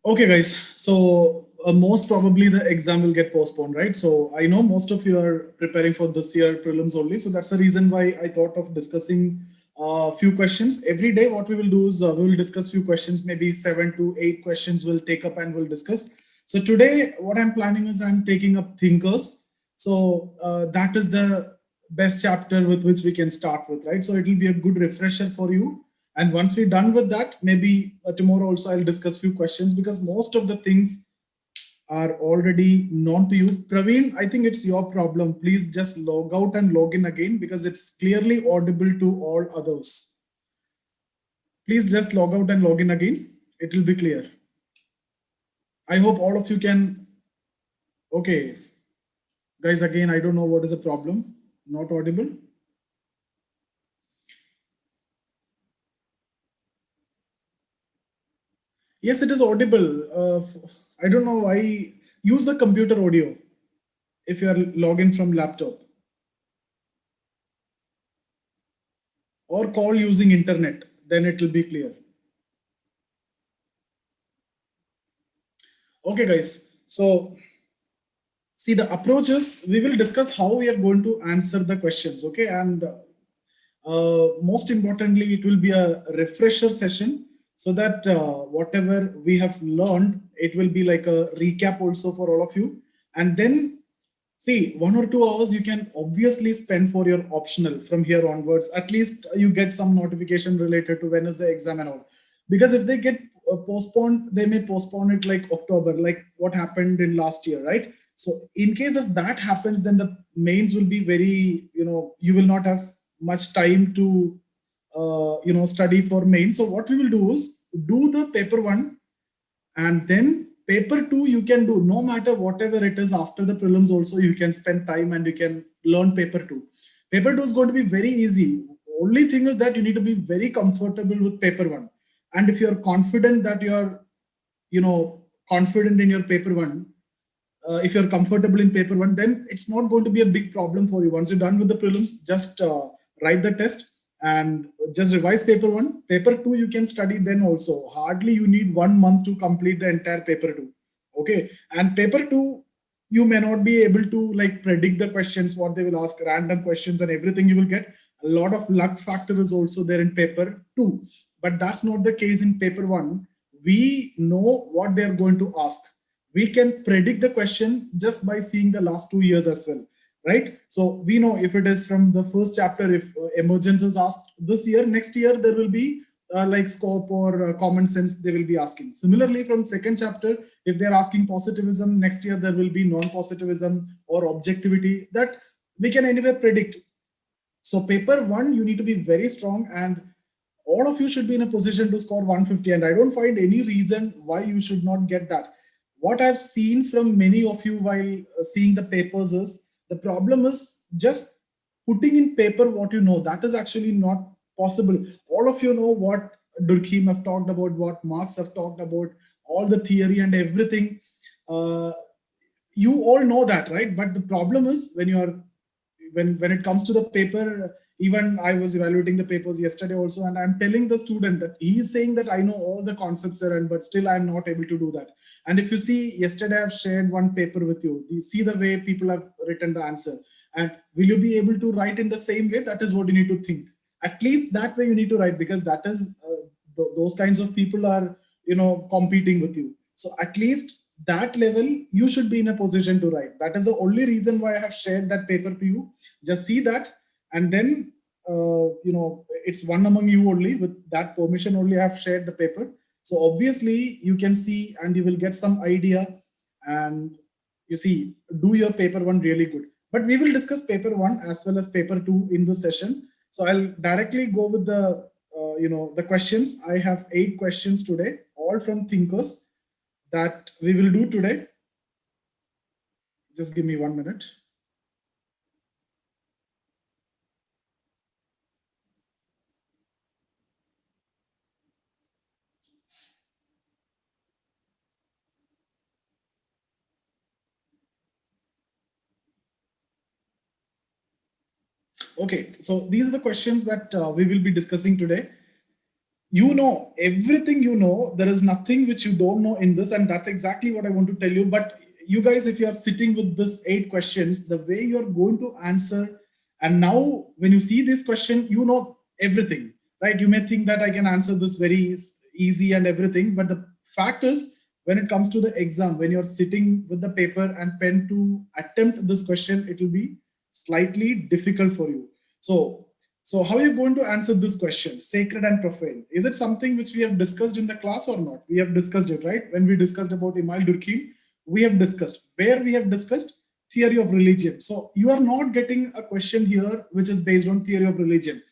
Okay, guys. So most probably the exam will get postponed, right? So I know most of you are preparing for this year prelims only. So that's the reason why I thought of discussing a few questions every day. What we will do is we will discuss few questions, maybe 7 to 8 questions we'll take up and we'll discuss. So today, what I'm planning is I'm taking up thinkers. So that is the best chapter with which we can start with, right? So it will be a good refresher for you, and once we're done with that, maybe tomorrow also I'll discuss few questions because most of the things are already known to you. Praveen, I think it's your problem. Please just log out and log in again because it's clearly audible to all others. Please just log out and log in again. It will be clear. I hope all of you can. Okay, guys, again, I don't know what is the problem. Not audible. Yes, it is audible. I don't know why. Use the computer audio if you are logging from laptop, or call using internet, then it will be clear. Okay, guys. So see, the approach is we will discuss how we are going to answer the questions. Okay, and most importantly, it will be a refresher session so that whatever we have learned, it will be like a recap also for all of you. And then see, 1 or 2 hours you can obviously spend for your optional from here onwards. At least you get some notification related to when is the exam and all. Because if they get postponed, they may postpone it like October, like what happened in last year, right? So in case of that happens, then the mains will be very, you will not have much time to, study for mains. So what we will do is do the paper one, and then paper two you can do no matter whatever it is after the prelims also. You can spend time and you can learn paper two. Paper two is going to be very easy. Only thing is that you need to be very comfortable with paper one, and if you're confident that you're confident in your paper one, if you're comfortable in paper one, then it's not going to be a big problem for you. Once you're done with the prelims, just write the test and just revise paper one. Paper two, you can study then also. Hardly you need 1 month to complete the entire paper two. Okay. And paper two, you may not be able to like predict the questions, what they will ask, random questions and everything you will get. A lot of luck factor is also there in paper two. But that's not the case in paper one. We know what they're going to ask. We can predict the question just by seeing the last 2 years as well, right? So we know if it is from the first chapter, if emergence is asked this year, next year there will be like scope or common sense they will be asking. Similarly, from second chapter, if they're asking positivism, next year there will be non-positivism or objectivity, that we can anyway predict. So paper one, you need to be very strong, and all of you should be in a position to score 150. And I don't find any reason why you should not get that. What I've seen from many of you while seeing the papers is the problem is just putting in paper what you know. That is actually not possible. All of you know what Durkheim have talked about, what Marx have talked about, all the theory and everything. Uh, you all know that, right? But the problem is when you are when it comes to the paper, even I was evaluating the papers yesterday also, and I'm telling the student that he is saying that I know all the concepts are, and but still I'm not able to do that. And if you see, yesterday I've shared one paper with you. You see the way people have written the answer, and will you be able to write in the same way? That is what you need to think. At least that way you need to write, because that is those kinds of people are competing with you. So at least that level you should be in a position to write. That is the only reason why I have shared that paper to you. Just see that, and then it's one among you only. With that permission only I have shared the paper. So obviously you can see and you will get some idea, and you see, do your paper one really good. But we will discuss paper one as well as paper two in this session. So I'll directly go with the questions. I have 8 questions today, all from thinkers, that we will do today. Just give me 1 minute. Okay, so these are the questions that we will be discussing today. you know everything, you know, there is nothing which you don't know in this, and that's exactly what I want to tell you. But you guys, if you are sitting with this 8 questions, the way you're going to answer, and now when you see this question, you know everything, right? You may think that I can answer this very easy and everything, but the fact is, when it comes to the exam, when you're sitting with the paper and pen to attempt this question, it will be slightly difficult for you. So how are you going to answer this question, sacred and profane? Is it something which we have discussed in the class or not? We have discussed it, right? When we discussed about Emile Durkheim, we have discussed. Where we have discussed theory of religion. So you are not getting a question here which is based on theory of religion.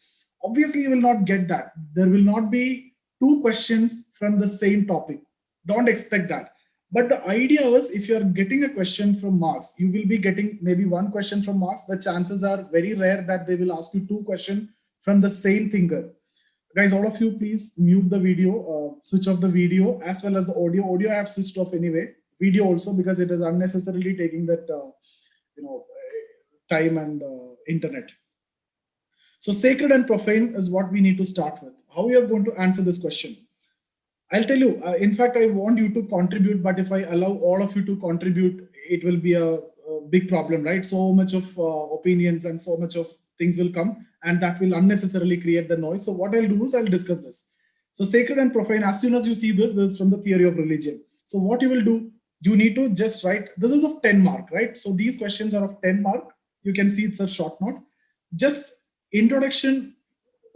Obviously, you will not get that. There will not be 2 questions from the same topic. Don't expect that. But the idea is, if you are getting a question from marks, you will be getting maybe 1 question from marks. The chances are very rare that they will ask you 2 questions from the same thinker. Guys, all of you, please mute the video, switch off the video as well as the audio. Audio I have switched off anyway. Video also, because it is unnecessarily taking that time and internet. So sacred and profane is what we need to start with. How we are going to answer this question? I'll tell you. In fact, I want you to contribute, but if I allow all of you to contribute, it will be a big problem, right? So much of opinions and so much of things will come, and that will unnecessarily create the noise. So what I'll do is I'll discuss this. So sacred and profane, as soon as you see this is from the theory of religion. So what you will do, you need to just write, this is of 10 mark, right? So these questions are of 10 mark. You can see it's a short note. Just introduction,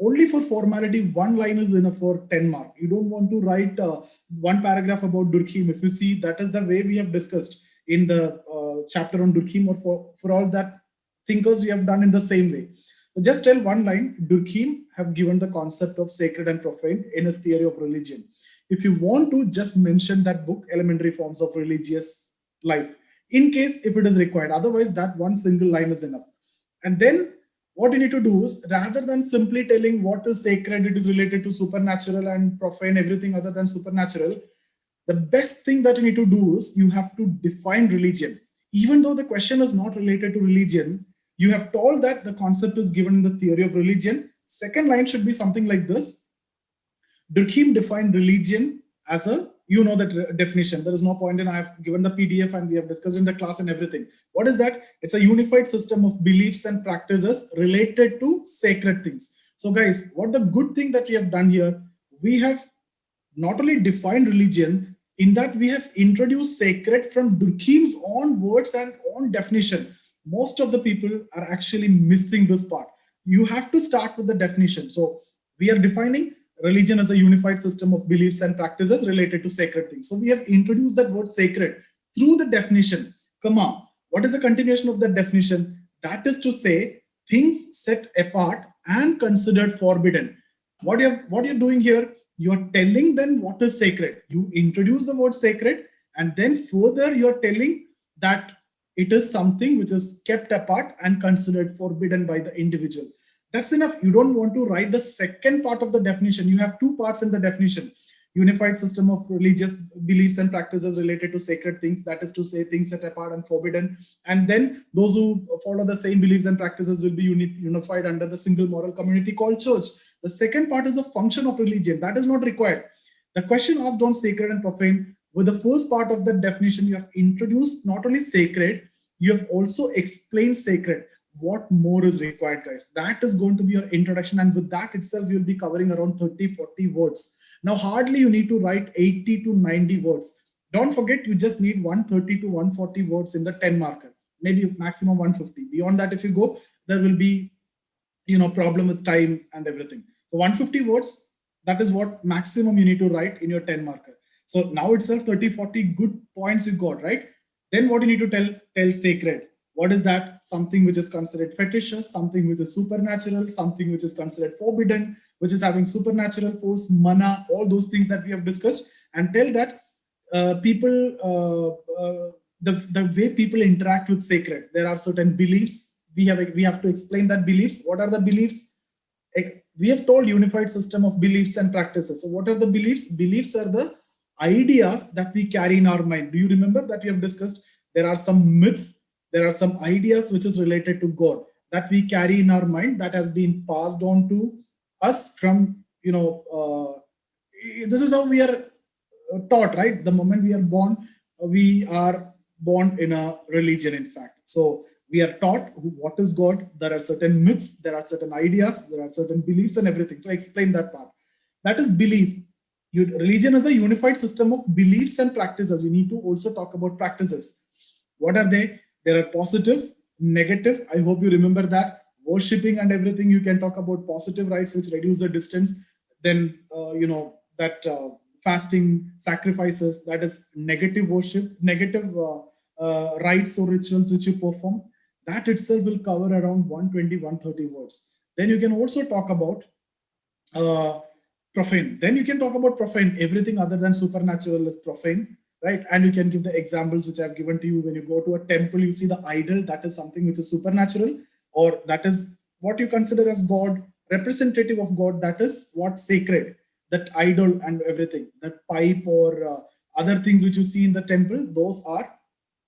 only for formality, 1 line is enough for 10 mark. You don't want to write 1 paragraph about Durkheim. If you see, that is the way we have discussed in the chapter on Durkheim, or for all that thinkers we have done in the same way. So just tell 1 line, Durkheim have given the concept of sacred and profane in his theory of religion. If you want to, just mention that book, Elementary Forms of Religious Life, in case if it is required. Otherwise, that 1 single line is enough. And then what you need to do is, rather than simply telling what is sacred, it is related to supernatural, and profane, everything other than supernatural, the best thing that you need to do is you have to define religion. Even though the question is not related to religion, you have told that the concept is given in the theory of religion. Second line should be something like this. Durkheim defined religion as a, you know that definition. There is no point in, I have given the PDF and we have discussed in the class and everything. What is that? It's a unified system of beliefs and practices related to sacred things. So guys, what the good thing that we have done here, we have not only defined religion, in that we have introduced sacred from Durkheim's own words and own definition. Most of the people are actually missing this part. You have to start with the definition. So we are defining religion as a unified system of beliefs and practices related to sacred things. So we have introduced that word sacred through the definition, comma. What is the continuation of that definition? That is to say, things set apart and considered forbidden. What you're doing here, you're telling them what is sacred. You introduce the word sacred, and then further you're telling that it is something which is kept apart and considered forbidden by the individual. That's enough. You don't want to write the second part of the definition. You have 2 parts in the definition. Unified system of religious beliefs and practices related to sacred things, that is to say, things set apart and forbidden. And then those who follow the same beliefs and practices will be unified under the single moral community called church. The second part is a function of religion. That is not required. The question asked on sacred and profane, with the first part of the definition, you have introduced not only sacred, you have also explained sacred. What more is required, guys? That is going to be your introduction, and with that itself you'll be covering around 30-40 words. Now hardly you need to write 80 to 90 words. Don't forget, you just need 130 to 140 words in the 10 marker, maybe maximum 150. Beyond that, if you go, there will be problem with time and everything. So 150 words, that is what maximum you need to write in your 10 marker. So now itself 30-40 good points you got, right? Then what you need to tell sacred. What is that? Something which is considered fetishious, something which is supernatural, something which is considered forbidden, which is having supernatural force, mana, all those things that we have discussed. And tell that the way people interact with sacred, there are certain beliefs. We have to explain that beliefs. What are the beliefs? We have told unified system of beliefs and practices. So what are the beliefs? Beliefs are the ideas that we carry in our mind. Do you remember that we have discussed? There are some myths. There are some ideas which is related to God that we carry in our mind, that has been passed on to us from this is how we are taught, right? The moment we are born in a religion, in fact. So we are taught what is God. There are certain myths, there are certain ideas, there are certain beliefs and everything. So explain that part. That is belief. Religion is a unified system of beliefs and practices. You need to also talk about practices. What are they? There are positive, negative. I hope you remember that. Worshipping and everything, you can talk about positive rites which reduce the distance. Then, that fasting, sacrifices, that is negative worship, negative rites or rituals which you perform. That itself will cover around 120, 130 words. Then you can also talk about uh, profane. Then you can talk about profane. Everything other than supernatural is profane, right? And you can give the examples which I've given to you. When you go to a temple, you see the idol, that is something which is supernatural, or that is what you consider as God, representative of God, that is what sacred, that idol and everything, that pipe or other things which you see in the temple, those are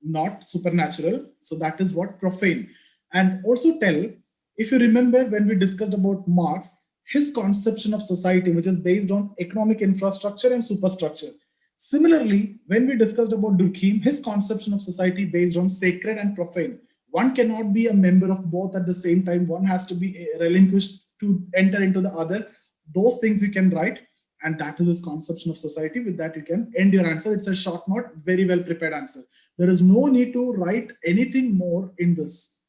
not supernatural. So that is what profane. And also tell, if you remember when we discussed about Marx, his conception of society, which is based on economic infrastructure and superstructure. Similarly, when we discussed about Durkheim, his conception of society based on sacred and profane. One cannot be a member of both at the same time. One has to be relinquished to enter into the other. Those things you can write, and that is his conception of society. With that, you can end your answer. It's a short note, very well prepared answer. There is no need to write anything more in this.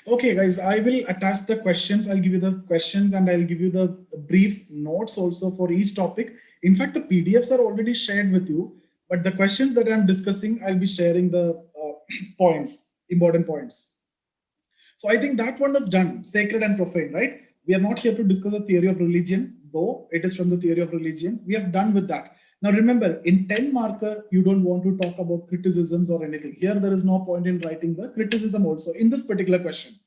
Okay, guys, I will attach the questions. I'll give you the questions and I'll give you the brief notes also for each topic. In fact, the PDFs are already shared with you, but the questions that I'm discussing, I'll be sharing the points, important points. So I think that one is done, sacred and profane, right? We are not here to discuss a theory of religion, though it is from the theory of religion. We have done with that. Now remember, in 10 marker, you don't want to talk about criticisms or anything. Here, there is no point in writing the criticism also in this particular question.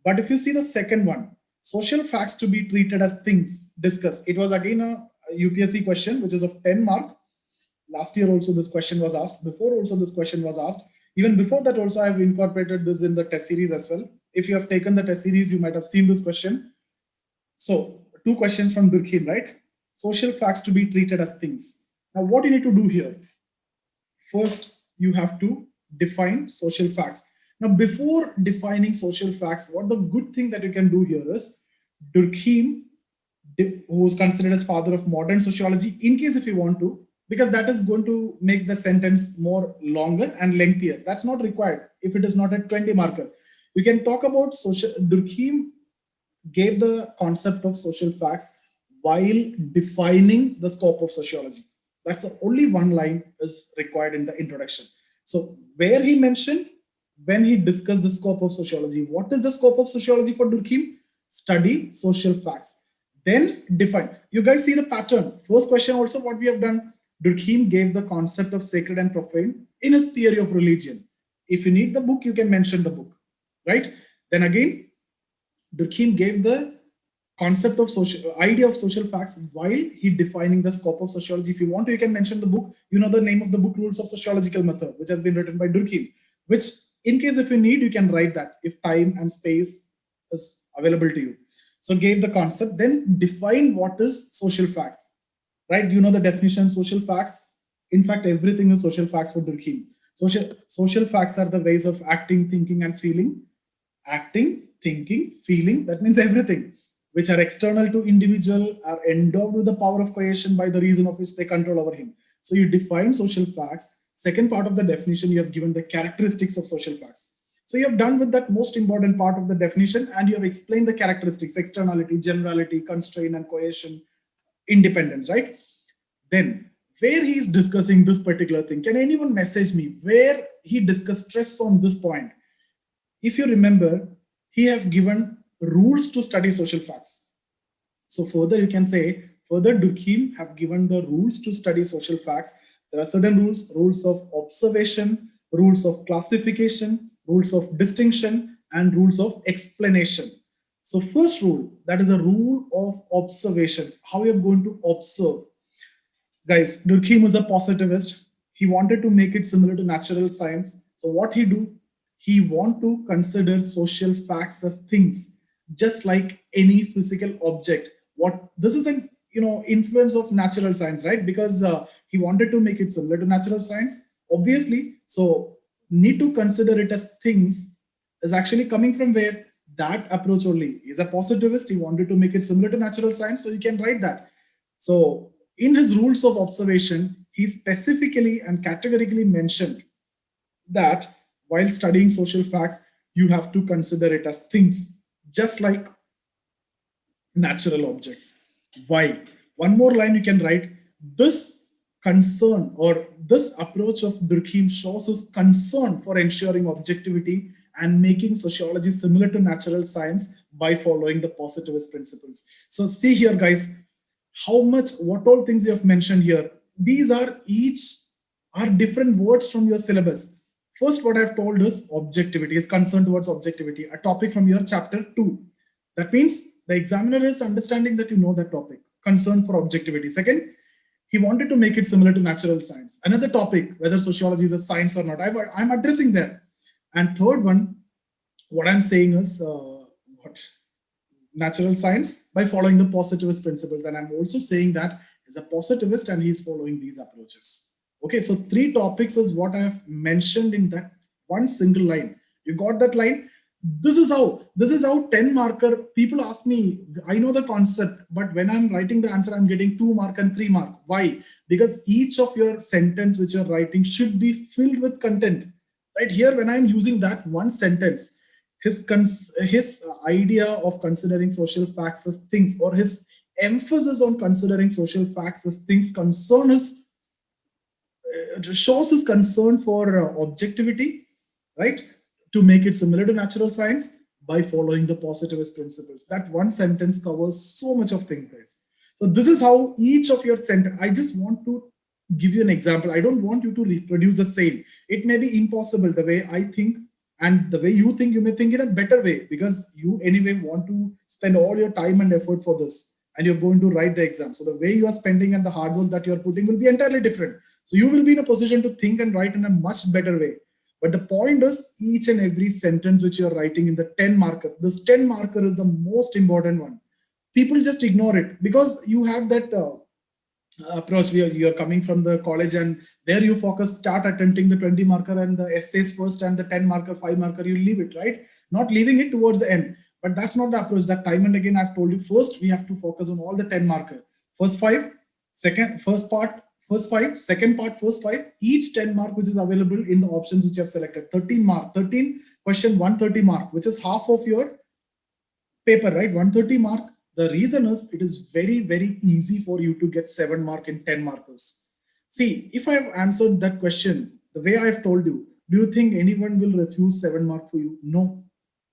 But if you see the second one, social facts to be treated as things, discuss. It was again a UPSC question, which is of 10 mark. Last year also this question was asked. Before also this question was asked. Even before that also I have incorporated this in the test series as well. If you have taken the test series, you might have seen this question. So two questions from Durkheim, right? Social facts to be treated as things. Now what you need to do here? First, you have to define social facts. Now, before defining social facts, what the good thing that you can do here is Durkheim, who is considered as father of modern sociology, in case if you want to, because that is going to make the sentence more longer and lengthier. That's not required if it is not a 20 marker. You can talk about social. Durkheim gave the concept of social facts while defining the scope of sociology. That's the only one line is required in the introduction. So where he mentioned, when he discussed the scope of sociology, what is the scope of sociology for Durkheim? Study social facts. Then define. You guys see the pattern. First question also what we have done. Durkheim gave the concept of sacred and profane in his theory of religion. If you need the book, you can mention the book, right? Then again, Durkheim gave the concept of social idea of social facts while he defining the scope of sociology. If you want to, you can mention the book. You know the name of the book, Rules of Sociological Method, which has been written by Durkheim, which in case if you need, you can write that if time and space is available to you. So gave the concept, then define what is social facts, right? You know the definition, social facts. In fact, everything is social facts for Durkheim. Social facts are the ways of acting, thinking, and feeling. Acting, thinking, feeling, that means everything which are external to individual are endowed with the power of coercion by the reason of which they control over him. So you define social facts. Second part of the definition, you have given the characteristics of social facts. So you have done with that most important part of the definition and you have explained the characteristics, externality, generality, constraint and coercion, independence, right? Then where he is discussing this particular thing, can anyone message me where he discussed stress on this point? If you remember, he have given rules to study social facts. So further you can say, further Durkheim have given the rules to study social facts. There are certain rules, rules of observation, rules of classification, rules of distinction, and rules of explanation. So first rule, that is a rule of observation, how you're going to observe. Guys, Durkheim was a positivist. He wanted to make it similar to natural science. So what he do? He want to consider social facts as things, just like any physical object. What this is an influence of natural science, right? Because he wanted to make it similar to natural science, obviously. So need to consider it as things is actually coming from where that approach only. He's a positivist. He wanted to make it similar to natural science, so you can write that. So, in his rules of observation, he specifically and categorically mentioned that while studying social facts, you have to consider it as things, just like natural objects. Why? One more line you can write. This concern or this approach of Durkheim shows his concern for ensuring objectivity and making sociology similar to natural science by following the positivist principles. So see here, guys, how much, what all things you have mentioned here. These are each are different words from your syllabus. First, what I've told is objectivity, is concerned towards objectivity, a topic from your chapter 2. That means the examiner is understanding that you know that topic, concern for objectivity. Second, he wanted to make it similar to natural science. Another topic, whether sociology is a science or not, I'm addressing there. And third one, what I'm saying is what natural science by following the positivist principles. And I'm also saying that he's a positivist and he's following these approaches. Okay, so 3 topics is what I have mentioned in that one single line. You got that line? This is how 10 marker. People ask me, I know the concept, but when I'm writing the answer, I'm getting 2 mark and 3 mark. Why? Because each of your sentence which you're writing should be filled with content. Right here, when I'm using that one sentence, his idea of considering social facts as things, or his emphasis on considering social facts as things, concern is shows his concern for objectivity, right? To make it similar to natural science by following the positivist principles. That one sentence covers so much of things, guys. So this is how each of your sentence. I just want to give you an example. I don't want you to reproduce the same. It may be impossible the way I think, and the way you think. You may think in a better way, because you anyway want to spend all your time and effort for this, and you're going to write the exam. So the way you are spending and the hard work that you're putting will be entirely different. So you will be in a position to think and write in a much better way. But the point is, each and every sentence which you're writing in the 10 marker, this 10 marker is the most important one. People just ignore it because you have that approach where you're coming from the college, and there you focus, start attempting the 20 marker and the essays first, and the 10 marker, 5 marker, you leave it, right? Not leaving it towards the end. But that's not the approach. That time and again I've told you, first we have to focus on all the 10 marker. First 5, first part, first 5, second part, first 5, each 10 mark which is available in the options which you have selected. 13 mark, 13 question, 130 mark, which is half of your paper, right? 130 mark. The reason is it is very, very easy for you to get 7 mark in 10 markers. See, if I have answered that question the way I have told you, do you think anyone will refuse 7 mark for you? No.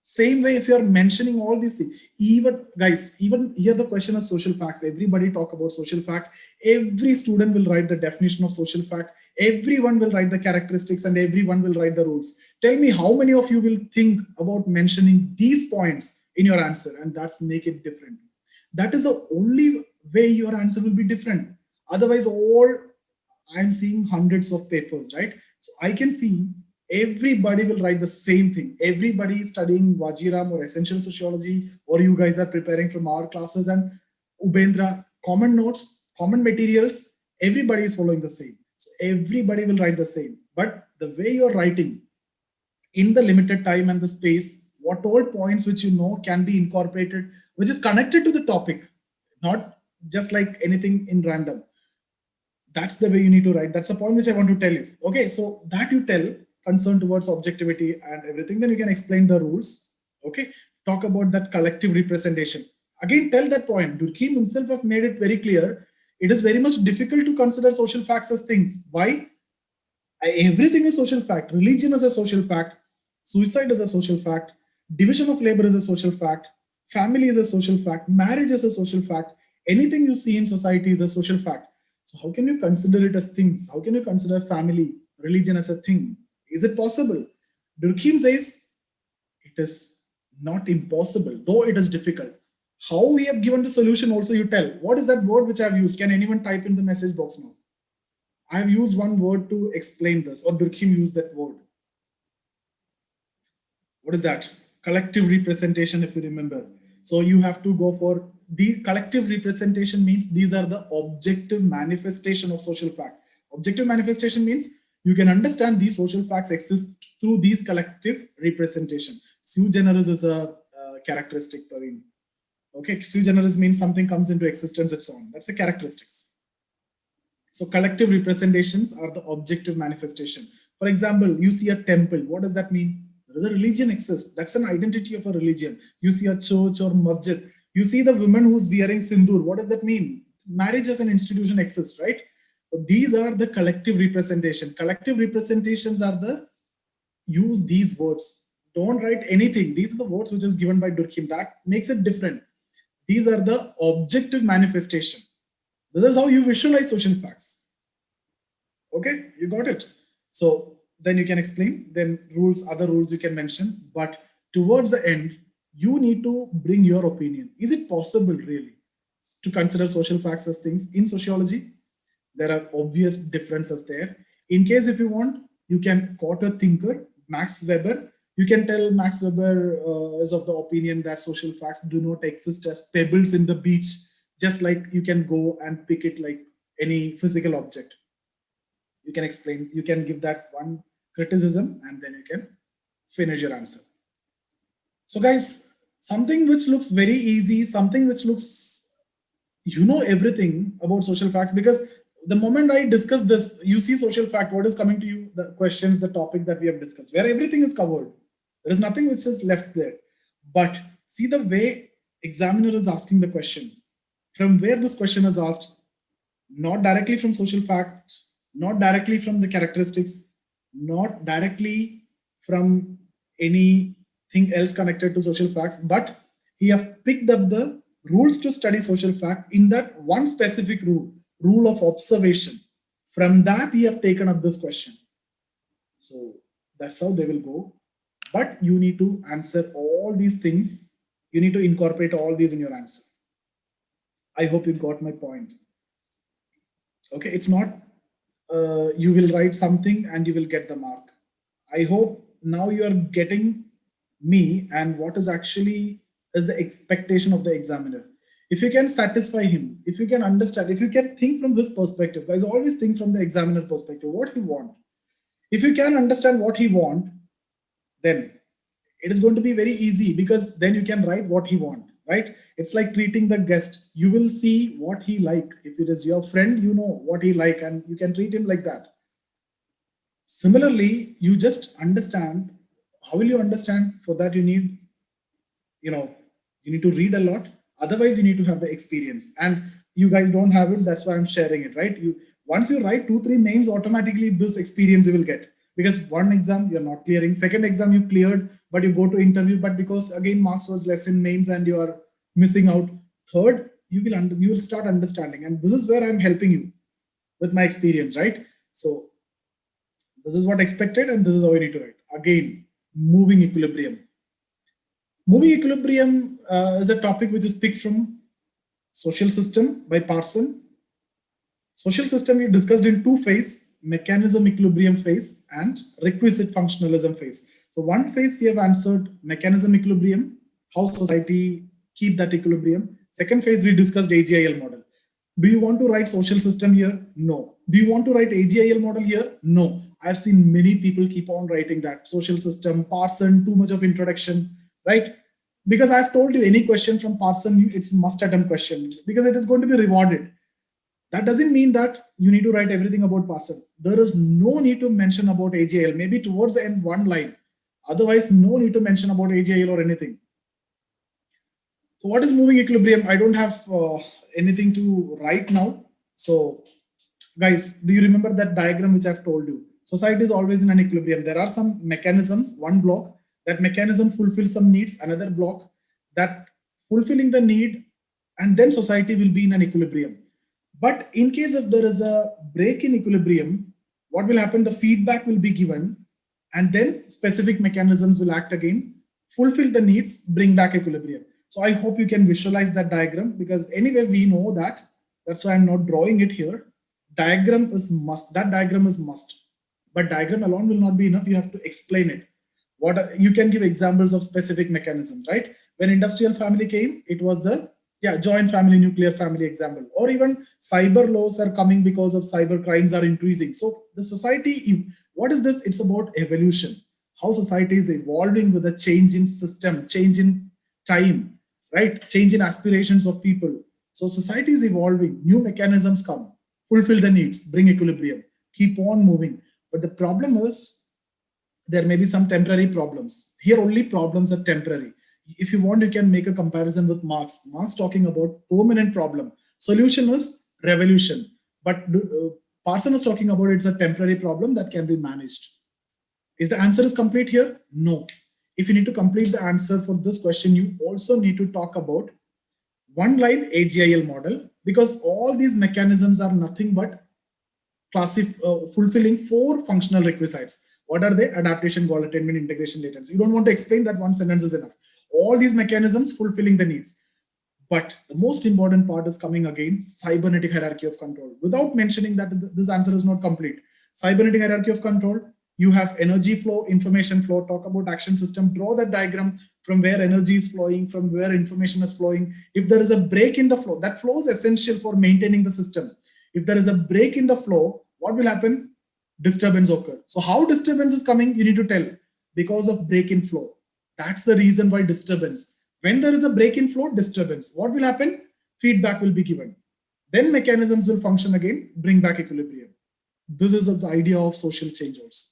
Same way, if you are mentioning all these things, even guys, even here the question is social facts. Everybody talk about social fact. Every student will write the definition of social fact. Everyone will write the characteristics, and everyone will write the rules. Tell me how many of you will think about mentioning these points in your answer, and that's make it different. That is the only way your answer will be different. Otherwise, all I'm seeing hundreds of papers, right? So I can see everybody will write the same thing. Everybody is studying Vajiram or essential sociology, or you guys are preparing from our classes and Ubendra, common notes, common materials, everybody is following the same. So everybody will write the same. But the way you're writing, in the limited time and the space, what all points which you know can be incorporated, which is connected to the topic, not just like anything in random. That's the way you need to write. That's the point which I want to tell you. Okay, so that you tell, concern towards objectivity and everything, then you can explain the rules. Okay, talk about that collective representation. Again, tell that point. Durkheim himself have made it very clear. It is very much difficult to consider social facts as things. Why? Everything is social fact. Religion is a social fact. Suicide is a social fact. Division of labor is a social fact. Family is a social fact. Marriage is a social fact. Anything you see in society is a social fact. So how can you consider it as things? How can you consider family, religion as a thing? Is it possible? Durkheim says it is not impossible, though it is difficult. How we have given the solution also you tell. What is that word which I have used? Can anyone type in the message box now? I've used one word to explain this, or Durkheim used that word. What is that? Collective representation, if you remember. So you have to go for the collective representation means these are the objective manifestation of social fact. Objective manifestation means you can understand these social facts exist through these collective representation. Sui generis is a characteristic, Praveen. Okay, sui generis means something comes into existence its own. That's the characteristics. So collective representations are the objective manifestation. For example, you see a temple. What does that mean? There is a religion exists. That's an identity of a religion. You see a church or masjid. You see the woman who's wearing sindoor. What does that mean? Marriage as an institution exists, right? So these are the collective representation. Collective representations are the, use these words. Don't write anything. These are the words which is given by Durkheim. That makes it different. These are the objective manifestation. This is how you visualize social facts. Okay, you got it. So then you can explain, then rules, other rules you can mention, but towards the end, you need to bring your opinion. Is it possible really to consider social facts as things in sociology? There are obvious differences there. In case if you want, you can quote a thinker, Max Weber. You can tell Max Weber is of the opinion that social facts do not exist as pebbles in the beach, just like you can go and pick it like any physical object. You can explain, you can give that one criticism, and then you can finish your answer. So guys, something which looks very easy, something which looks, you know everything about social facts, because the moment I discuss this, you see social fact, what is coming to you, the questions, the topic that we have discussed, where everything is covered. There is nothing which is left there. But see the way examiner is asking the question, from where this question is asked, not directly from social facts, not directly from the characteristics, not directly from anything else connected to social facts, but he has picked up the rules to study social fact in that one specific rule of observation. From that, he have taken up this question. So that's how they will go. But you need to answer all these things. You need to incorporate all these in your answer. I hope you got my point. Okay, it's not you will write something and you will get the mark. I hope now you are getting me and what is actually is the expectation of the examiner. If you can satisfy him, if you can understand, if you can think from this perspective, guys, always think from the examiner perspective, what he want. If you can understand what he want, then it is going to be very easy, because then you can write what he want, right? It's like treating the guest. You will see what he like. If it is your friend, you know what he like and you can treat him like that. Similarly, you just understand. How will you understand? For that you need, you need to read a lot. Otherwise you need to have the experience, and you guys don't have it. That's why I'm sharing it, right? Once you write 2-3 names, automatically this experience you will get, because one exam you're not clearing, second exam you cleared, but you go to interview, but because again marks was less in mains and you are missing out, third you will start understanding, and this is where I'm helping you with my experience, right? So this is what expected, and this is how you need to write. Again, moving equilibrium. Moving equilibrium is a topic which is picked from Social System by Parson. Social System we discussed in 2 phases, mechanism equilibrium phase and requisite functionalism phase. So one phase we have answered mechanism equilibrium, how society keep that equilibrium. Second phase we discussed AGIL model. Do you want to write social system here? No. Do you want to write AGIL model here? No. I've seen many people keep on writing that social system, Parson, too much of introduction, right? Because I've told you any question from Parson, it's must attempt question, because it is going to be rewarded. That doesn't mean that you need to write everything about Parson. There is no need to mention about AGIL, maybe towards the end one line. Otherwise, no need to mention about AGIL or anything. So what is moving equilibrium? I don't have anything to write now. So guys, do you remember that diagram which I've told you? Society is always in an equilibrium. There are some mechanisms, one block, that mechanism fulfills some needs, another block that fulfilling the need, and then society will be in an equilibrium. But in case if there is a break in equilibrium, what will happen? The feedback will be given, and then specific mechanisms will act again, fulfill the needs, bring back equilibrium. So I hope you can visualize that diagram, because anyway, we know that. That's why I'm not drawing it here. diagram is must. That diagram is must. But diagram alone will not be enough. You have to explain it. You can give examples of specific mechanisms, right? When industrial family came, it was the joint family, nuclear family example, or even cyber laws are coming because of cyber crimes are increasing. So the society, what is this? It's about evolution. How society is evolving with a change in system, change in time, right? Change in aspirations of people. So society is evolving, new mechanisms come, fulfill the needs, bring equilibrium, keep on moving. But the problem is there may be some temporary problems. Here only problems are temporary. If you want, you can make a comparison with Marx. Marx talking about permanent problem. Solution is revolution. But Parson is talking about it's a temporary problem that can be managed. Is the answer is complete here? No. If you need to complete the answer for this question, you also need to talk about one line AGIL model, because all these mechanisms are nothing but fulfilling 4 functional requisites. What are they? Adaptation, goal attainment, integration, latency. You don't want to explain that, one sentence is enough. All these mechanisms fulfilling the needs. But the most important part is coming again, cybernetic hierarchy of control. Without mentioning that, this answer is not complete. Cybernetic hierarchy of control, you have energy flow, information flow, talk about action system, draw that diagram from where energy is flowing, from where information is flowing. If there is a break in the flow, that flow is essential for maintaining the system. If there is a break in the flow, what will happen? Disturbance occur. So how disturbance is coming, you need to tell. Because of break in flow. That's the reason why disturbance. When there is a break in flow, disturbance. What will happen? Feedback will be given. Then mechanisms will function again, bring back equilibrium. This is the idea of social change also.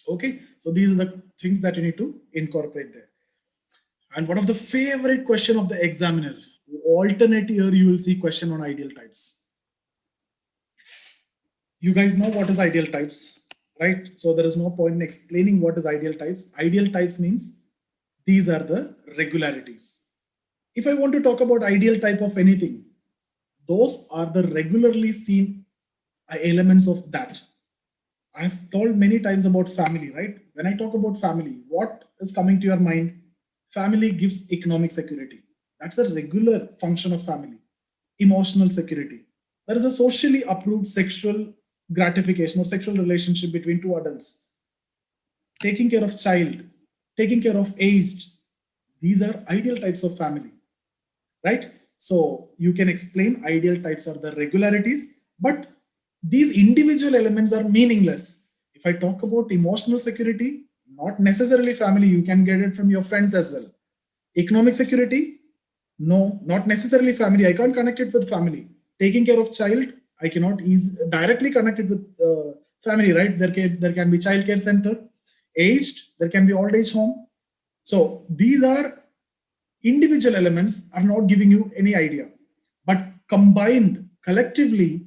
Okay, so these are the things that you need to incorporate there. And one of the favorite question of the examiner, alternate year, you will see question on ideal types. You guys know what is ideal types, right? So there is no point in explaining what is ideal types. Ideal types means these are the regularities. If I want to talk about ideal type of anything, those are the regularly seen elements of that. I've told many times about family, right? When I talk about family, what is coming to your mind? Family gives economic security. That's a regular function of family. Emotional security. There is a socially approved sexual gratification or sexual relationship between 2 adults. Taking care of child, taking care of aged. These are ideal types of family, right? So you can explain ideal types are the regularities, but these individual elements are meaningless. If I talk about emotional security, not necessarily family, you can get it from your friends as well. Economic security, no, not necessarily family. I can't connect it with family. Taking care of child, I cannot directly connect it with family, right? There can be child care center. Aged, there can be old age home. So these are individual elements are not giving you any idea, but combined collectively,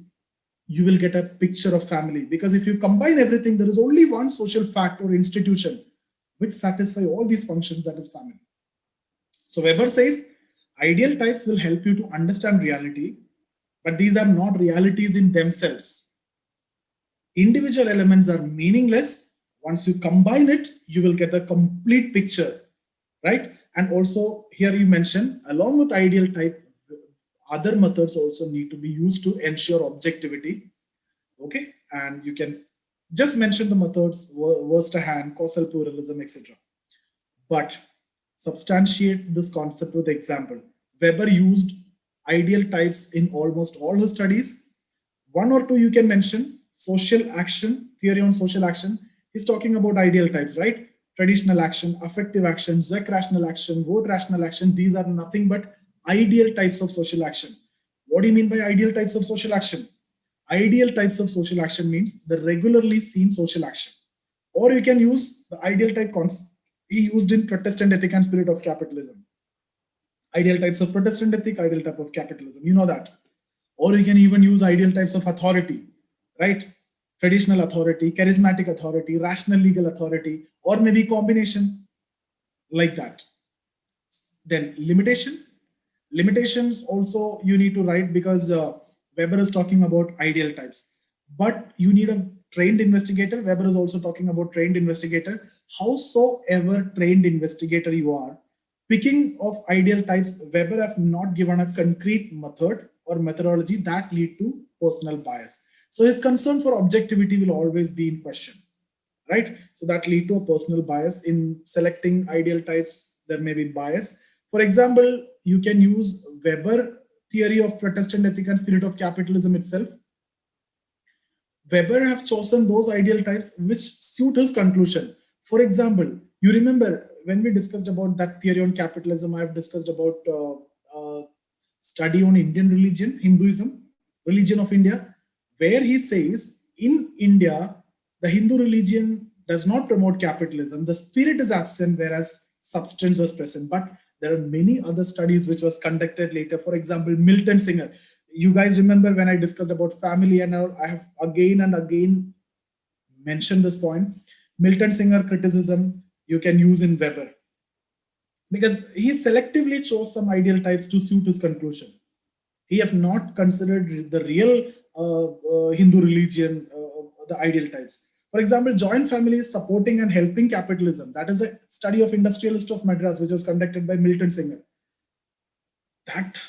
you will get a picture of family. Because if you combine everything, there is only one social fact or institution which satisfy all these functions, that is family. So Weber says ideal types will help you to understand reality, but these are not realities in themselves. Individual elements are meaningless. Once you combine it, you will get a complete picture, right? And also here you mentioned, along with ideal type, other methods also need to be used to ensure objectivity. Okay, and you can just mention the methods, Verstehen, causal pluralism, etc. But substantiate this concept with example. Weber used ideal types in almost all his studies. 1 or 2 you can mention. Social action, theory on social action. He's talking about ideal types, right? Traditional action, affective action, Zek rational action, vote rational action. These are nothing but ideal types of social action. What do you mean by ideal types of social action? Ideal types of social action means the regularly seen social action. Or you can use the ideal type concept he used in Protestant Ethic and Spirit of Capitalism. Ideal types of Protestant ethic, ideal type of capitalism, you know that. Or you can even use ideal types of authority, right? Traditional authority, charismatic authority, rational legal authority, or maybe combination like that. Then limitation. Limitations also you need to write, because Weber is talking about ideal types. But you need a trained investigator. Weber is also talking about trained investigator. Howsoever trained investigator you are, picking of ideal types, Weber have not given a concrete method or methodology that lead to personal bias. So his concern for objectivity will always be in question, right? So that lead to a personal bias in selecting ideal types. There may be bias. For example, you can use Weber theory of Protestant ethic and spirit of capitalism itself. Weber have chosen those ideal types which suit his conclusion. For example, you remember when we discussed about that theory on capitalism, I have discussed about study on Indian religion, Hinduism, religion of India, where he says in India, the Hindu religion does not promote capitalism. The spirit is absent, whereas substance was present. But there are many other studies which was conducted later. For example, Milton Singer. You guys remember when I discussed about family, and I have again and again mentioned this point. Milton Singer criticism you can use in Weber, because he selectively chose some ideal types to suit his conclusion. He have not considered the real Hindu religion, the ideal types. For example, joint families supporting and helping capitalism. That is a study of Industrialist of Madras, which was conducted by Milton Singer. That,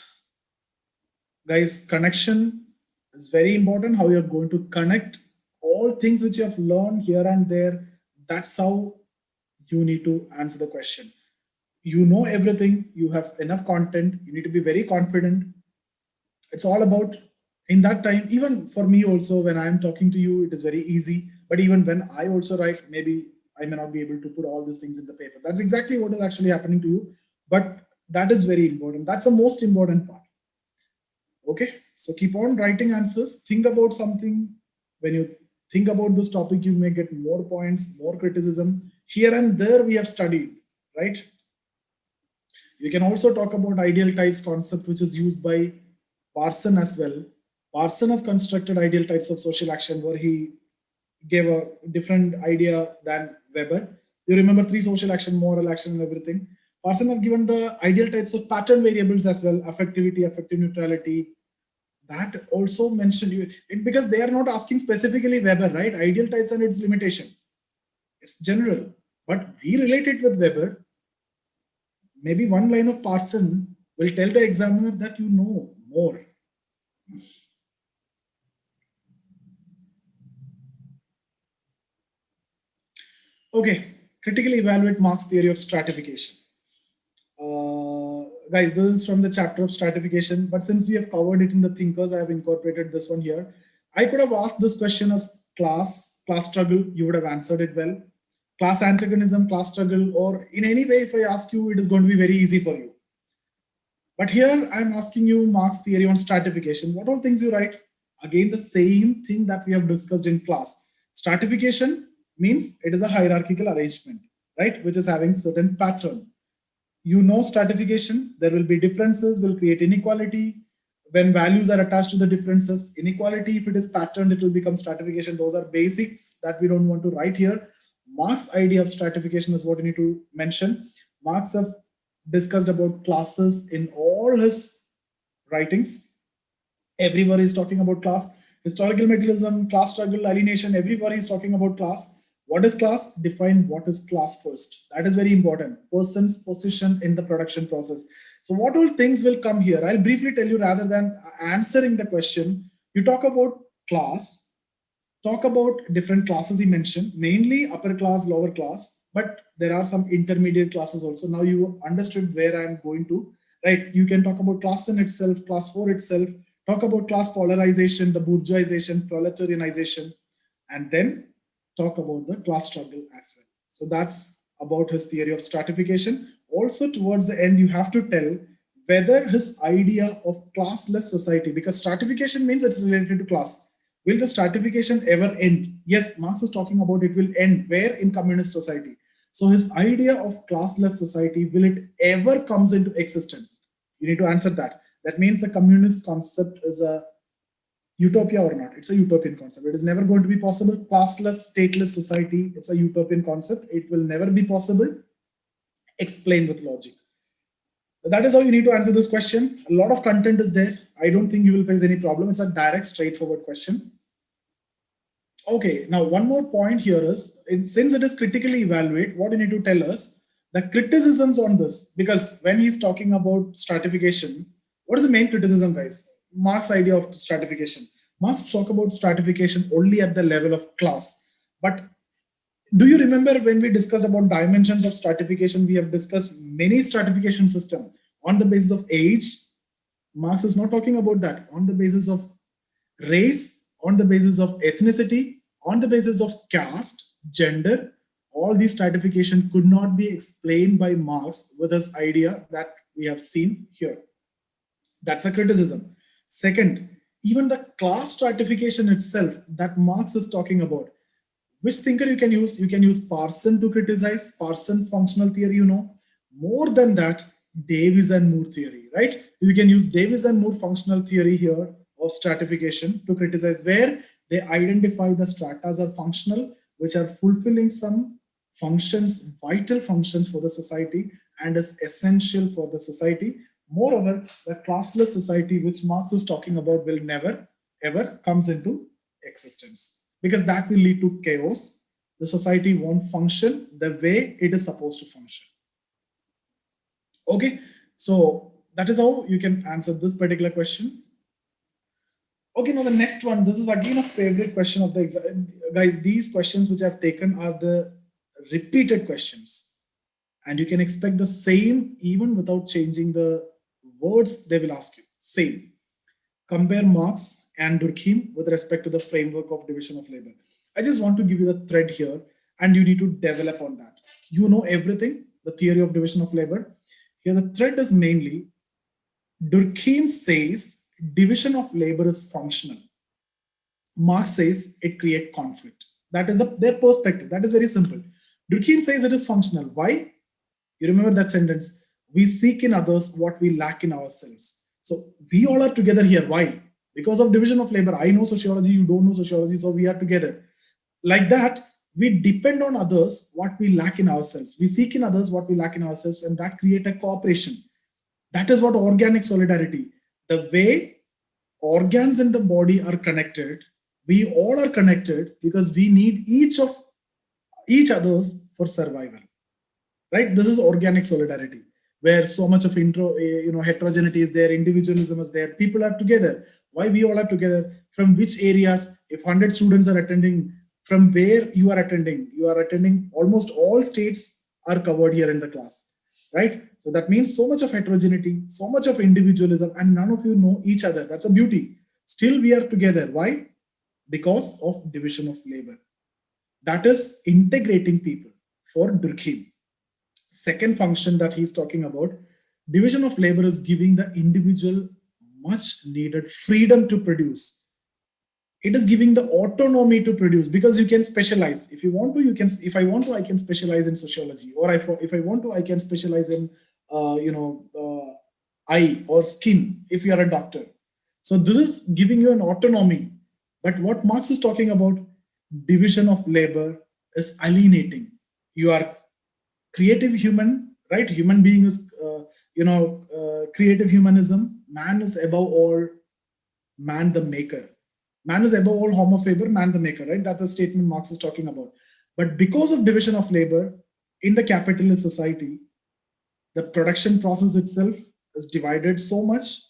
guys, connection is very important. How you're going to connect all things which you have learned here and there. That's how you need to answer the question. You know everything, you have enough content, you need to be very confident. It's all about, in that time, even for me also, when I'm talking to you, it is very easy. But even when I also write, maybe I may not be able to put all these things in the paper. That's exactly what is actually happening to you. But that is very important. That's the most important part. Okay, so keep on writing answers. Think about something. When you think about this topic, you may get more points, more criticism. Here and there we have studied, right? You can also talk about ideal types concept, which is used by Parson as well. Parson have constructed ideal types of social action, where he gave a different idea than Weber. You remember three: social action, moral action, and everything. Parson have given the ideal types of pattern variables as well: affectivity, affective neutrality. That also mentioned you because they are not asking specifically Weber, right? Ideal types and its limitation. It's general, but we relate it with Weber. Maybe one line of Parson will tell the examiner that you know more. Okay, critically evaluate Marx' theory of stratification. Guys, this is from the chapter of stratification, but since we have covered it in the thinkers, I have incorporated this one here. I could have asked this question as class struggle, you would have answered it well. Class antagonism, class struggle, or in any way, if I ask you, it is going to be very easy for you. But here I'm asking you Marx' theory on stratification. What all things you write? Again, the same thing that we have discussed in class. Stratification means it is a hierarchical arrangement, right? Which is having certain pattern. You know stratification, there will be differences, will create inequality. When values are attached to the differences, inequality, if it is patterned, it will become stratification. Those are basics that we don't want to write here. Marx's idea of stratification is what you need to mention. Marx have discussed about classes in all his writings. Everywhere he's talking about class. Historical materialism, class struggle, alienation, everywhere he's talking about class. What is class? Define what is class first. That is very important. Person's position in the production process. So what all things will come here? I'll briefly tell you rather than answering the question. You talk about class, talk about different classes he mentioned, mainly upper class, lower class, but there are some intermediate classes also. Now you understood where I'm going to, right? You can talk about class in itself, class 4 itself, talk about class polarization, the bourgeoisization, proletarianization, and then talk about the class struggle as well. So that's about his theory of stratification. Also, towards the end, you have to tell whether his idea of classless society, because stratification means it's related to class. Will the stratification ever end? Yes, Marx is talking about it will end. Where? In communist society. So his idea of classless society, will it ever comes into existence? You need to answer that. That means the communist concept is a utopia or not. It's a utopian concept. It is never going to be possible. Classless, stateless society, it's a utopian concept. It will never be possible. Explain with logic. That is how you need to answer this question. A lot of content is there. I don't think you will face any problem. It's a direct, straightforward question. Okay, now one more point here is, since it is critically evaluate, what you need to tell us, the criticisms on this, because when he's talking about stratification, what is the main criticism, guys? Marx's idea of stratification. Marx talk about stratification only at the level of class. But do you remember when we discussed about dimensions of stratification, we have discussed many stratification system on the basis of age. Marx is not talking about that. On the basis of race, on the basis of ethnicity, on the basis of caste, gender, all these stratification could not be explained by Marx with this idea that we have seen here. That's a criticism. Second, even the class stratification itself that Marx is talking about, which thinker you can use? You can use Parson to criticize Parson's functional theory, you know. More than that, Davies and Moore theory, right? You can use Davies and Moore functional theory here of stratification to criticize, where they identify the stratas are functional, which are fulfilling some functions, vital functions for the society and is essential for the society. Moreover, the classless society which Marx is talking about will never ever comes into existence, because that will lead to chaos. The society won't function the way it is supposed to function. Okay, so that is how you can answer this particular question. Okay, now the next one, this is again a favorite question of the exam. Guys, these questions which I've taken are the repeated questions, and you can expect the same even without changing the words they will ask you. Same. Compare Marx and Durkheim with respect to the framework of division of labor. I just want to give you the thread here, and you need to develop on that. You know everything, the theory of division of labor. Here the thread is mainly, Durkheim says division of labor is functional. Marx says it creates conflict. That is their perspective. That is very simple. Durkheim says it is functional. Why? You remember that sentence? We seek in others what we lack in ourselves. So we all are together here. Why? Because of division of labor. I know sociology, you don't know sociology, so we are together. Like that, we depend on others what we lack in ourselves. We seek in others what we lack in ourselves, and that create a cooperation. That is what organic solidarity. The way organs in the body are connected, we all are connected because we need each others for survival. Right? This is organic solidarity, where so much of heterogeneity is there, individualism is there. People are together. Why we all are together? From which areas? If 100 students are attending, from where you are attending? You are attending. Almost all states are covered here in the class, right? So that means so much of heterogeneity, so much of individualism, and none of you know each other. That's a beauty. Still, we are together. Why? Because of division of labor. That is integrating people for Durkheim. Second function that he's talking about, division of labor is giving the individual much needed freedom to produce. It is giving the autonomy to produce, because you can specialize. If you want to, you can. If I want to, I can specialize in sociology, or if I want to, I can specialize in eye or skin if you are a doctor. So this is giving you an autonomy. But what Marx is talking about, division of labor, is alienating. You are creative human, right? Human being is, creative humanism. Man is above all, man the maker. Man is above all, homo faber, man the maker, right? That's a statement Marx is talking about. But because of division of labor in the capitalist society, the production process itself is divided so much,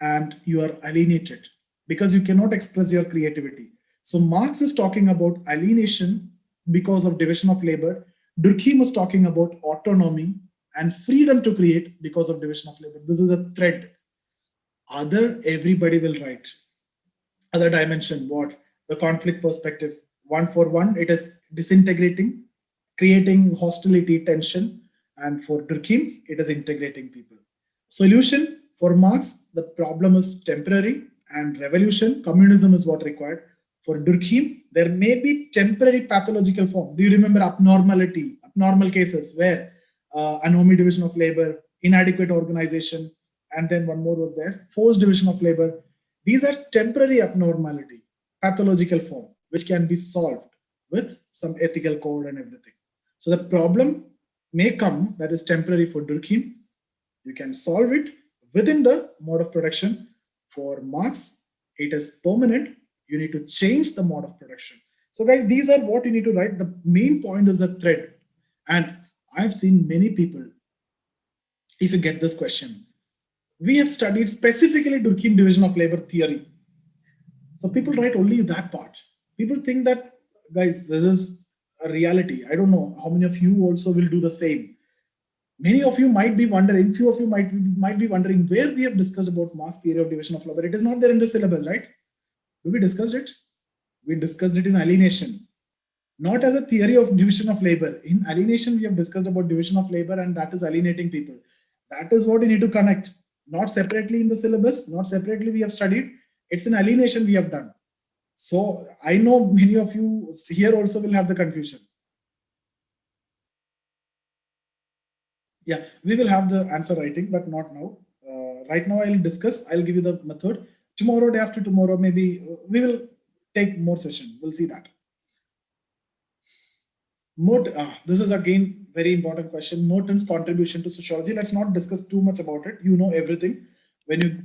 and you are alienated because you cannot express your creativity. So Marx is talking about alienation because of division of labor. Durkheim is talking about autonomy and freedom to create because of division of labor. This is a thread. Everybody will write. Other dimension, what? The conflict perspective. One for one, it is disintegrating, creating hostility, tension. And for Durkheim, it is integrating people. Solution, for Marx, the problem is temporary, and revolution, communism is what required. For Durkheim, there may be temporary pathological form. Do you remember abnormal cases where anomy division of labor, inadequate organization, and then one more was there, forced division of labor. These are temporary abnormality, pathological form, which can be solved with some ethical code and everything. So the problem may come that is temporary for Durkheim. You can solve it within the mode of production. For Marx, it is permanent. You need to change the mode of production. So guys, these are what you need to write. The main point is the thread. And I've seen many people, if you get this question, we have studied specifically Durkheim division of labor theory. So people write only that part. People think that, guys, this is a reality. I don't know how many of you also will do the same. Many of you might be wondering, few of you might be wondering where we have discussed about Marx theory of division of labor. It is not there in the syllabus, right? Have we discussed it? We discussed it in alienation, not as a theory of division of labor. In alienation, we have discussed about division of labor, and that is alienating people. That is what we need to connect, not separately in the syllabus, not separately we have studied. It's an alienation we have done. So I know many of you here also will have the confusion. Yeah, we will have the answer writing, but not now. Right now, I'll give you the method. Tomorrow, day after tomorrow, maybe we will take more session. We'll see that. This is again very important question. Merton's contribution to sociology. Let's not discuss too much about it. You know everything. When you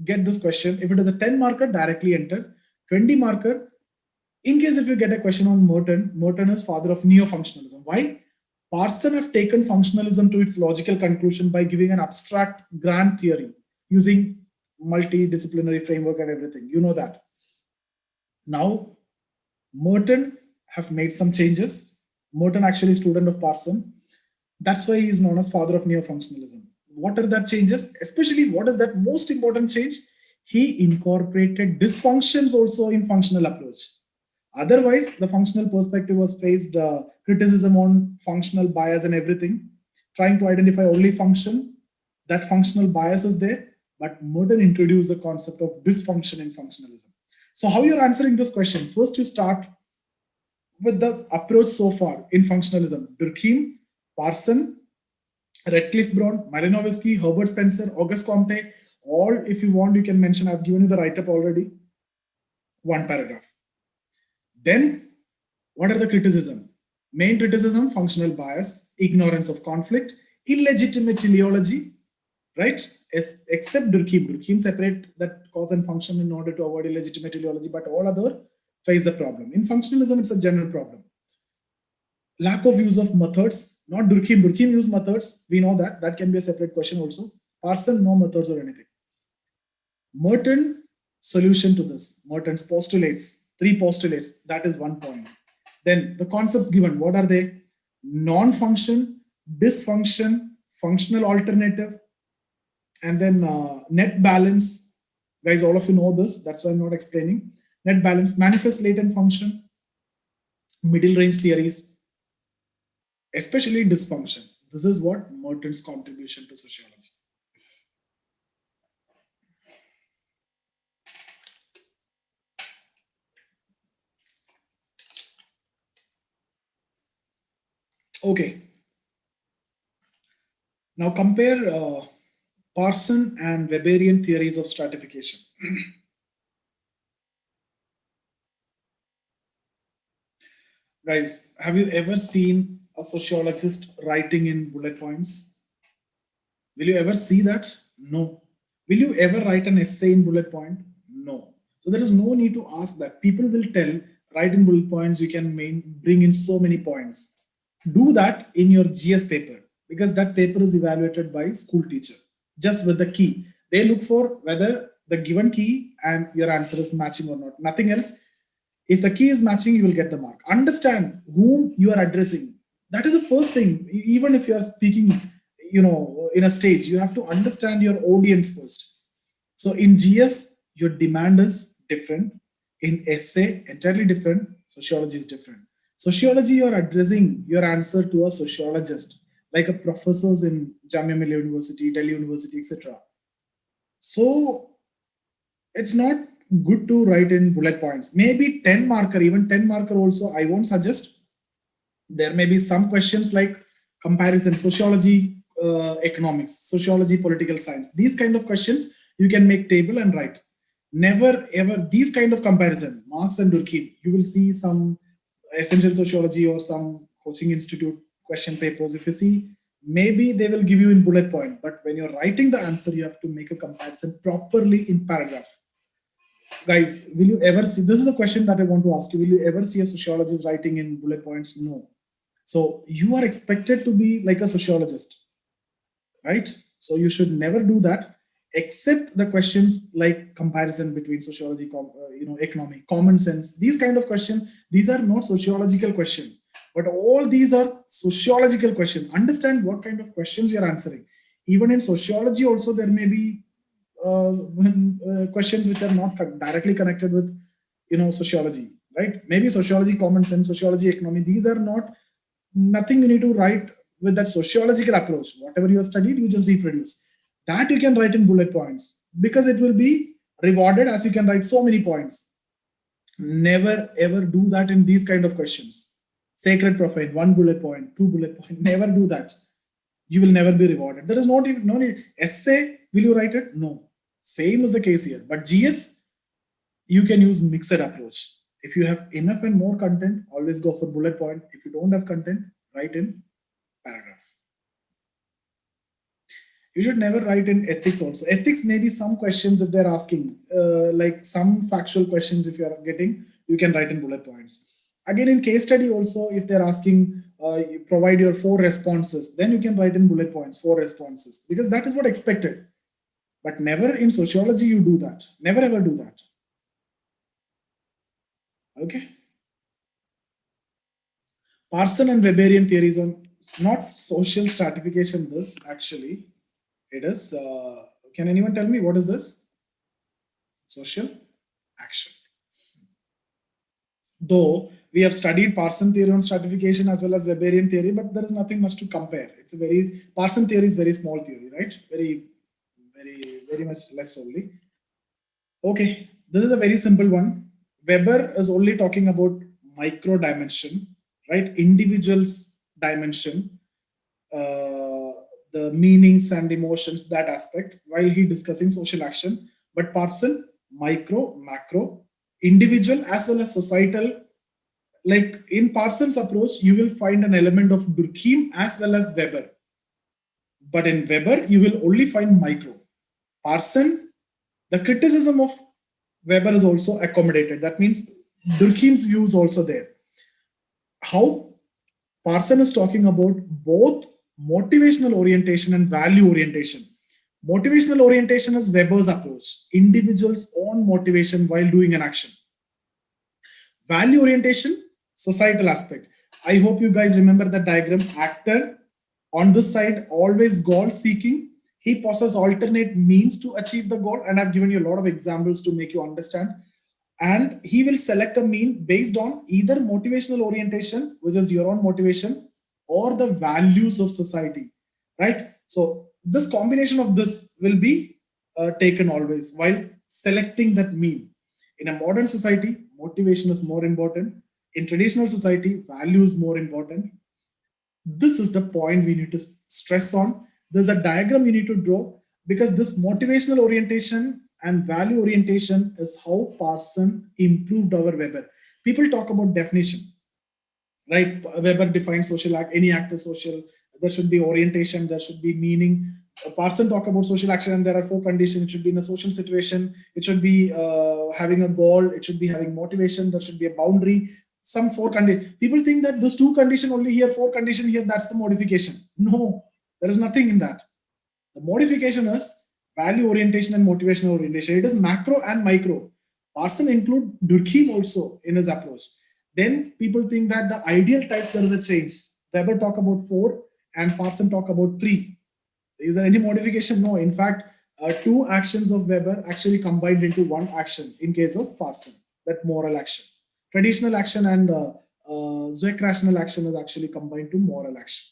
get this question, if it is a 10 marker, directly enter. 20 marker, in case if you get a question on Merton, Merton is father of neo-functionalism. Why? Parson have taken functionalism to its logical conclusion by giving an abstract grand theory using multidisciplinary framework and everything. You know that. Now, Merton have made some changes. Merton actually student of Parson. That's why he is known as father of neo-functionalism. What are that changes? Especially what is that most important change? He incorporated dysfunctions also in functional approach. Otherwise, the functional perspective was faced criticism on functional bias and everything, trying to identify only function. That functional bias is there, but Merton introduced the concept of dysfunction in functionalism. So how you're answering this question? First, you start with the approach so far in functionalism. Durkheim, Parson, Radcliffe Brown, Malinowski, Herbert Spencer, Auguste Comte, all if you want, you can mention. I've given you the write-up already. One paragraph. Then, what are the criticism? Main criticism, functional bias, ignorance of conflict, illegitimate teleology, right? Except Durkheim. Durkheim separate that cause and function in order to avoid illegitimate teleology, but all other face the problem. In functionalism, it's a general problem. Lack of use of methods, not Durkheim. Durkheim used methods. We know that. That can be a separate question also. Parson, no methods or anything. Merton, solution to this. Merton's postulates, 3 postulates. That is 1 point. Then the concepts given, what are they? Non-function, dysfunction, functional alternative, and then net balance. Guys, all of you know this. That's why I'm not explaining. Net balance, manifest latent function, middle range theories, especially dysfunction. This is what Merton's contribution to sociology. Okay. Now compare Parson and Weberian theories of stratification. Guys, have you ever seen a sociologist writing in bullet points? Will you ever see that? No. Will you ever write an essay in bullet point? No. So there is no need to ask that. People will tell, write in bullet points, you can bring in so many points. Do that in your GS paper, because that paper is evaluated by school teacher, just with the key. They look for whether the given key and your answer is matching or not, nothing else. If the key is matching, you will get the mark. Understand whom you are addressing. That is the first thing. Even if you are speaking, in a stage, you have to understand your audience first. So in GS, your demand is different. In essay, entirely different. Sociology is different. Sociology, you're addressing your answer to a sociologist, like a professors in Jamia Millia University, Delhi University, etc. So it's not good to write in bullet points. Maybe 10 marker, even 10 marker also, I won't suggest. There may be some questions like comparison, sociology, economics, sociology, political science. These kind of questions you can make table and write. Never ever these kind of comparison, Marx and Durkheim, you will see some essential sociology or some coaching institute question papers. If you see, maybe they will give you in bullet point, but when you're writing the answer, you have to make a comparison properly in paragraph. Guys, will you ever see, this is a question that I want to ask you, will you ever see a sociologist writing in bullet points? No. So you are expected to be like a sociologist, right? So you should never do that. except the questions like comparison between sociology, economy, common sense, these kind of questions, these are not sociological questions, but all these are sociological questions. Understand what kind of questions you are answering. Even in sociology also, there may be questions which are not directly connected with sociology, right? Maybe sociology, common sense, sociology, economy, these are not nothing you need to write with that sociological approach. Whatever you have studied, you just reproduce. That you can write in bullet points because it will be rewarded as you can write so many points. Never ever do that in these kind of questions. Sacred profane, 1 bullet point, 2 bullet point. Never do that. You will never be rewarded. There is no need. Essay, will you write it? No. Same is the case here. But GS, you can use mixed approach. If you have enough and more content, always go for bullet point. If you don't have content, write in paragraph. You should never write in ethics also. Ethics may be some questions if they're asking, like some factual questions if you are getting, you can write in bullet points. Again, in case study also, if they're asking, you provide your 4 responses, then you can write in bullet points, 4 responses, because that is what expected. But never in sociology you do that. Never ever do that. Okay. Parson and Weberian theories on not social stratification. This actually, it is. Can anyone tell me what is this? Social action. Though we have studied Parson theory on stratification as well as Weberian theory, but there is nothing much to compare. It's a very Parson theory is very small theory, right? Very much less only. Okay, this is a very simple one. Weber is only talking about micro dimension, right? Individuals dimension, the meanings and emotions, that aspect, while he discussing social action. But Parson, micro, macro, individual as well as societal. Like in Parsons' approach, you will find an element of Durkheim as well as Weber. But in Weber, you will only find micro. Parson, the criticism of Weber is also accommodated. That means Durkheim's view is also there. How Parson is talking about both motivational orientation and value orientation. Motivational orientation is Weber's approach, individual's own motivation while doing an action. Value orientation, societal aspect. I hope you guys remember the diagram. Actor on this side, always goal seeking. He possesses alternate means to achieve the goal, and I've given you a lot of examples to make you understand. And he will select a mean based on either motivational orientation, which is your own motivation, or the values of society, right? So this combination of this will be taken always while selecting that mean. In a modern society, motivation is more important. In traditional society, value is more important. This is the point we need to stress on. There's a diagram you need to draw, because this motivational orientation and value orientation is how Parson improved our Weber. People talk about definition, right? Weber defines social act, any act is social. There should be orientation, there should be meaning. Parson talk about social action, and there are 4 conditions. It should be in a social situation. It should be having a goal. It should be having motivation. There should be a boundary. Some 4 conditions. People think that those 2 conditions only here, 4 conditions here, that's the modification. No, there is nothing in that. The modification is value orientation and motivational orientation. It is macro and micro. Parson include Durkheim also in his approach. Then people think that the ideal types, there is a change. Weber talk about 4 and Parson talk about 3. Is there any modification? No. In fact, 2 actions of Weber actually combined into 1 action in case of Parson, that moral action. Traditional action and Zweck rational action is actually combined to moral action.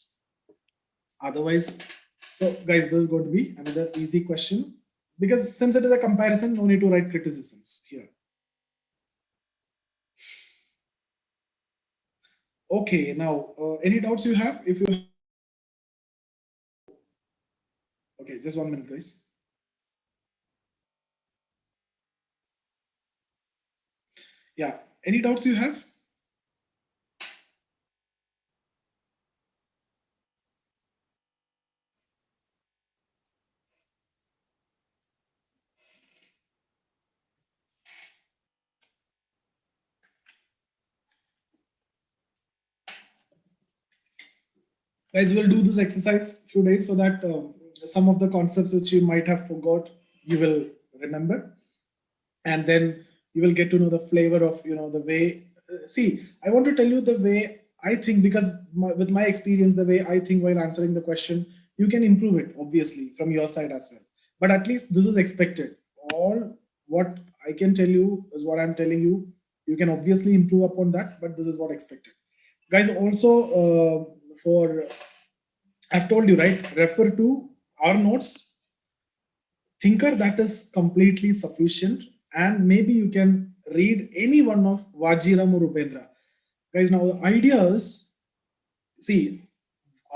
Otherwise, so guys, this is going to be another easy question, because since it is a comparison, no need to write criticisms here. Okay, now any doubts you have? If you okay, just 1 minute, guys. Yeah, any doubts you have? Guys, we'll do this exercise few days so that some of the concepts which you might have forgot, you will remember, and then you will get to know the flavor of, the way. See, I want to tell you the way I think, because with my experience, the way I think while answering the question, you can improve it obviously from your side as well. But at least this is expected. All what I can tell you is what I'm telling you. You can obviously improve upon that, but this is what expected. Guys, also for I've told you, right? Refer to our notes. Thinker, that is completely sufficient, and maybe you can read any one of Vajiram or Upendra. Guys, now the idea is, see,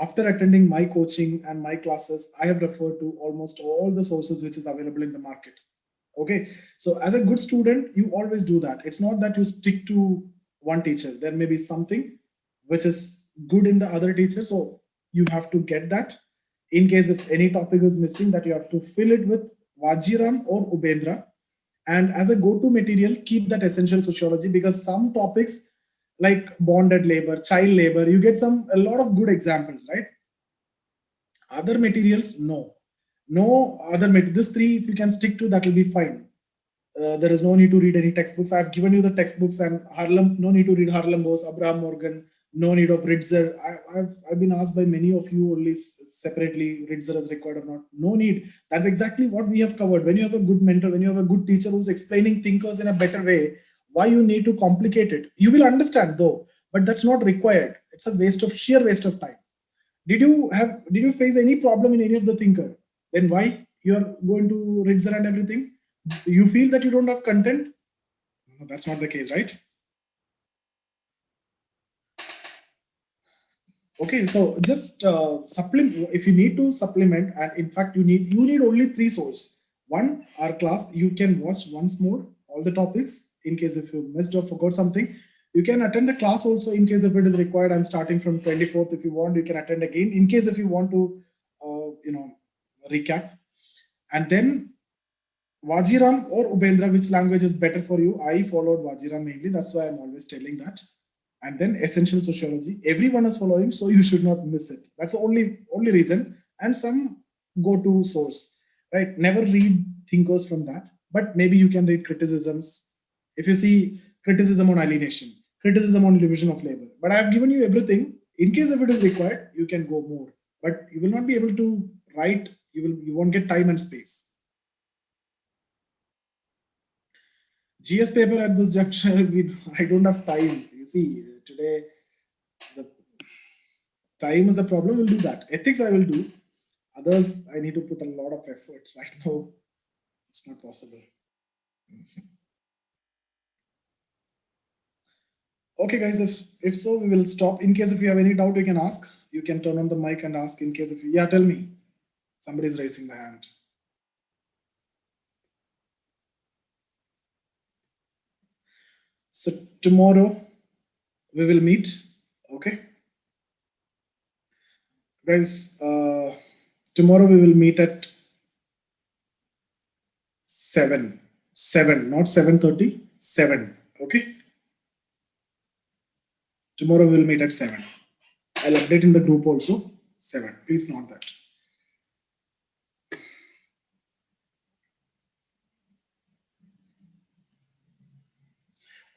after attending my coaching and my classes, I have referred to almost all the sources which is available in the market. Okay, so as a good student, you always do that. It's not that you stick to one teacher. There may be something which is good in the other teacher, so you have to get that. In case if any topic is missing, that you have to fill it with Vajiram or Ubendra. And as a go-to material, keep that essential sociology, because some topics like bonded labor, child labor, you get a lot of good examples, right? Other materials, no other this three, if you can stick to, that will be fine. There is no need to read any textbooks. I've given you the textbooks, and Harlem, no need to read Harlem Bose, Abraham Morgan, no need of Ritzer. I've been asked by many of you only separately, Ritzer is required or not. No need. That's exactly what we have covered. When you have a good mentor, when you have a good teacher who's explaining thinkers in a better way, why you need to complicate it? You will understand though, but that's not required. It's a sheer waste of time. Did you face any problem in any of the thinker? Then why you're going to Ritzer and everything? You feel that you don't have content? No, that's not the case, right? Okay, so just supplement. If you need to supplement, and in fact you need only three sources. One, our class. You can watch once more all the topics in case if you missed or forgot something. You can attend the class also in case if it is required. I'm starting from 24th. If you want, you can attend again. In case if you want to, recap. And then Vajiram or Ubendra, which language is better for you? I followed Vajiram mainly. That's why I'm always telling that. And then essential sociology. Everyone is following, so you should not miss it. That's the only reason. And some go-to source, right? Never read thinkers from that, but maybe you can read criticisms. If you see criticism on alienation, criticism on division of labor. But I have given you everything. In case if it is required, you can go more. But you will not be able to write. You won't get time and space. GS paper at this juncture, I don't have time. You see, today the time is the problem. We'll do that. Ethics I will do. Others I need to put a lot of effort. Right now, it's not possible. Okay, guys. If so, we will stop. In case if you have any doubt, you can ask. You can turn on the mic and ask. In case if yeah, tell me. Somebody's raising the hand. So tomorrow we will meet. Okay, guys. Tomorrow we will meet at 7, not 7:30. 7. Okay. Tomorrow we will meet at 7. I'll update in the group also. 7. Please note that.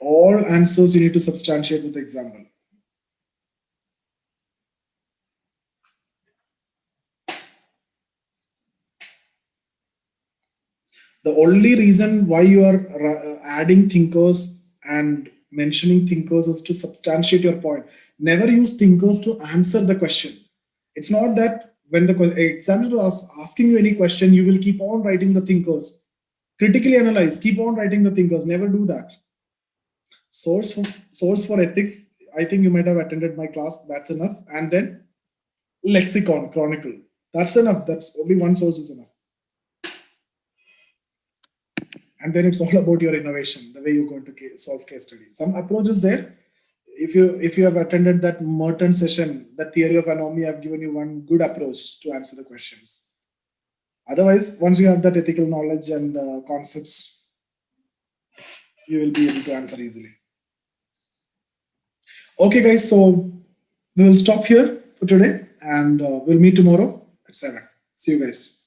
All answers you need to substantiate with example. The only reason why you are adding thinkers and mentioning thinkers is to substantiate your point. Never use thinkers to answer the question. It's not that when the examiner is asking you any question, you will keep on writing the thinkers. Critically analyze, keep on writing the thinkers. Never do that. Source for ethics, I think you might have attended my class. That's enough. And then lexicon, chronicle. That's enough. That's only one source is enough. And then it's all about your innovation, the way you're going to solve case studies. Some approaches there. If you have attended that Merton session, that theory of anomy, I've given you one good approach to answer the questions. Otherwise, once you have that ethical knowledge and concepts, you will be able to answer easily. Okay, guys, so we will stop here for today, and we'll meet tomorrow at 7. See you guys.